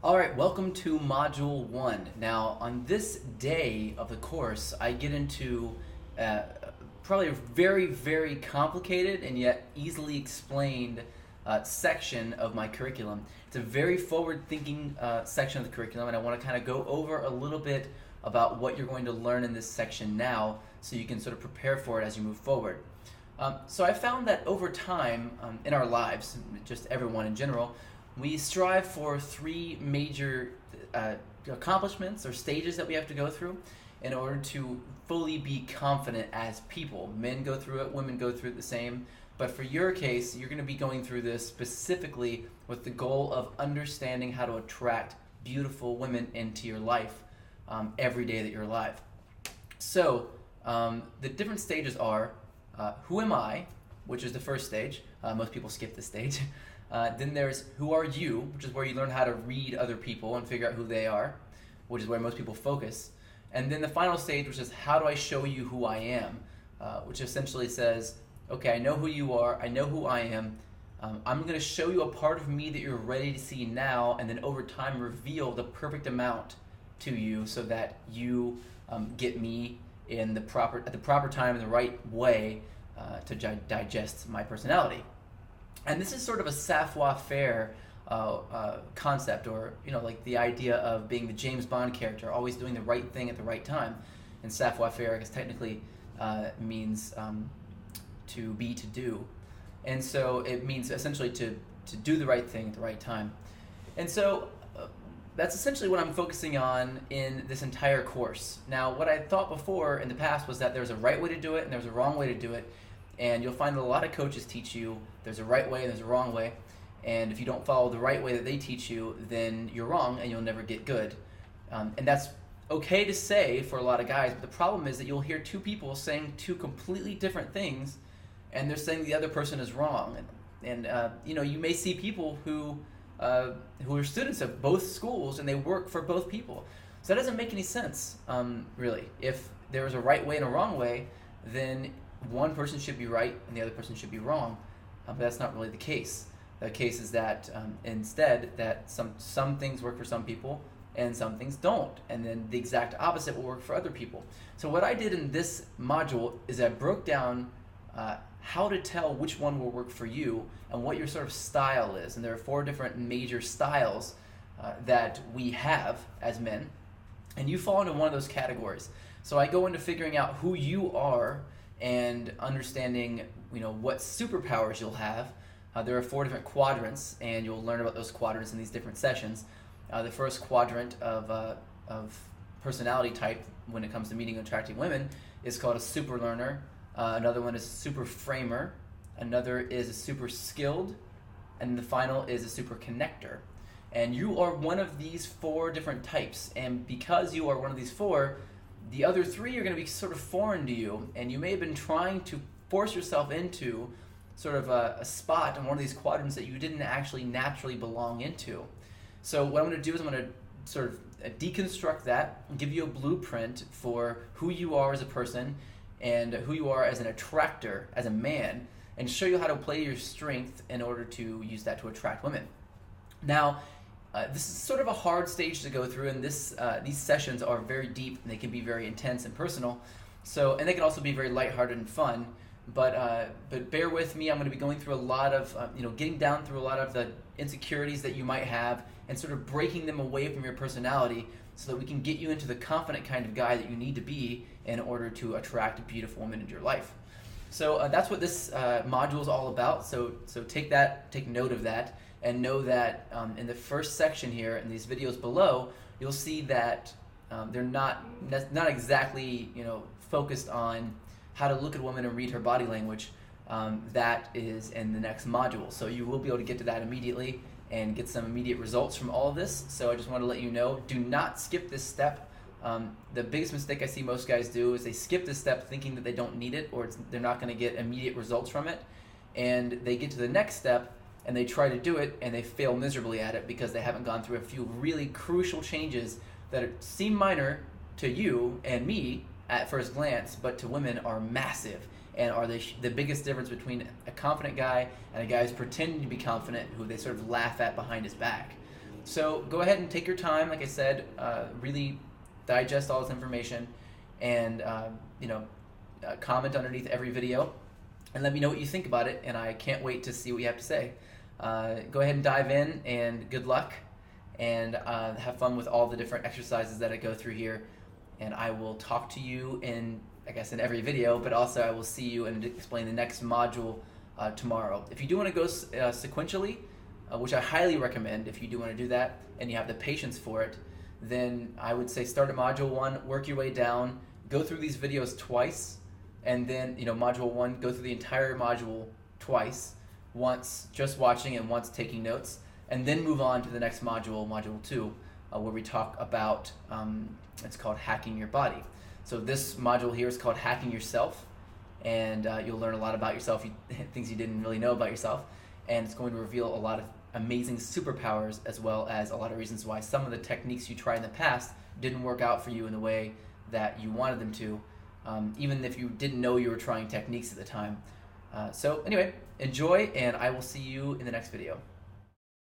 All right, welcome to Module 1. Now, on this day of the course, I get into uh, probably a very, very complicated and yet easily explained section of my curriculum. It's a very forward-thinking section of the curriculum, and I want to kind of go over a little bit about what you're going to learn in this section now so you can sort of prepare for it as you move forward. So I found that over time in our lives, just everyone in general, we strive for three major accomplishments or stages that we have to go through in order to fully be confident as people. Men go through it, women go through it the same. But for your case, you're going to be going through this specifically with the goal of understanding how to attract beautiful women into your life every day that you're alive. So the different stages are who am I, which is the first stage. Most people skip this stage. Then there's who are you, which is where you learn how to read other people and figure out who they are, which is where most people focus. And then the final stage, which is how do I show you who I am, which essentially says, okay, I know who you are, I know who I am, I'm going to show you a part of me that you're ready to see now, and then over time reveal the perfect amount to you so that you get me at the proper time in the right way to digest my personality. And this is sort of a savoir-faire concept, or like the idea of being the James Bond character, always doing the right thing at the right time. And savoir-faire, I guess, technically means to do, and so it means essentially to do the right thing at the right time. And so that's essentially what I'm focusing on in this entire course. Now, what I thought before in the past was that there's a right way to do it and there's a wrong way to do it. And you'll find that a lot of coaches teach you there's a right way and there's a wrong way. And if you don't follow the right way that they teach you, then you're wrong and you'll never get good. And that's okay to say for a lot of guys, but the problem is that you'll hear two people saying two completely different things, and they're saying the other person is wrong. And you may see people who are students of both schools and they work for both people. So that doesn't make any sense, really. If there is a right way and a wrong way, then one person should be right and the other person should be wrong, but that's not really the case. The case is that instead that some things work for some people and some things don't, and then the exact opposite will work for other people. So what I did in this module is I broke down how to tell which one will work for you and what your sort of style is. And there are 4 different major styles that we have as men, and you fall into one of those categories. So I go into figuring out who you are and understanding what superpowers you'll have. There are 4 different quadrants, and you'll learn about those quadrants in these different sessions. The first quadrant of personality type when it comes to meeting and attracting women is called a super learner. Another one is a super framer. Another is a super skilled. And the final is a super connector. And you are one of these 4 different types. And because you are one of these 4, the other 3 are going to be sort of foreign to you, and you may have been trying to force yourself into sort of a spot in one of these quadrants that you didn't actually naturally belong into. So what I'm going to do is I'm going to sort of deconstruct that and give you a blueprint for who you are as a person and who you are as an attractor, as a man, and show you how to play your strength in order to use that to attract women. Now, this is sort of a hard stage to go through, and these sessions are very deep, and they can be very intense and personal. And they can also be very lighthearted and fun. But bear with me. I'm going to be going through a lot of, getting down through a lot of the insecurities that you might have, and sort of breaking them away from your personality, so that we can get you into the confident kind of guy that you need to be in order to attract a beautiful woman into your life. So that's what this module is all about. So take note of that. And know that in the first section here, in these videos below, you'll see that they're not exactly focused on how to look at a woman and read her body language. That is in the next module. So you will be able to get to that immediately and get some immediate results from all of this. So I just want to let you know, do not skip this step. The biggest mistake I see most guys do is they skip this step thinking that they don't need it, or they're not going to get immediate results from it. And they get to the next step and they try to do it and they fail miserably at it because they haven't gone through a few really crucial changes that seem minor to you and me at first glance, but to women are massive and are the biggest difference between a confident guy and a guy who's pretending to be confident, who they sort of laugh at behind his back. So go ahead and take your time, like I said, really digest all this information, and comment underneath every video, and let me know what you think about it. And I can't wait to see what you have to say. Go ahead and dive in, and good luck, and have fun with all the different exercises that I go through here. And I will talk to you in every video, but also I will see you and explain the next module tomorrow. If you do want to go sequentially, which I highly recommend, if you do want to do that and you have the patience for it, then I would say start at module 1, work your way down, go through these videos twice, and then module 1, go through the entire module twice, once just watching and once taking notes, and then move on to the next module, module 2, where we talk about, it's called Hacking Your Body. So this module here is called Hacking Yourself, and you'll learn a lot about yourself, things you didn't really know about yourself, and it's going to reveal a lot of amazing superpowers, as well as a lot of reasons why some of the techniques you tried in the past didn't work out for you in the way that you wanted them to, even if you didn't know you were trying techniques at the time. So anyway, enjoy, and I will see you in the next video.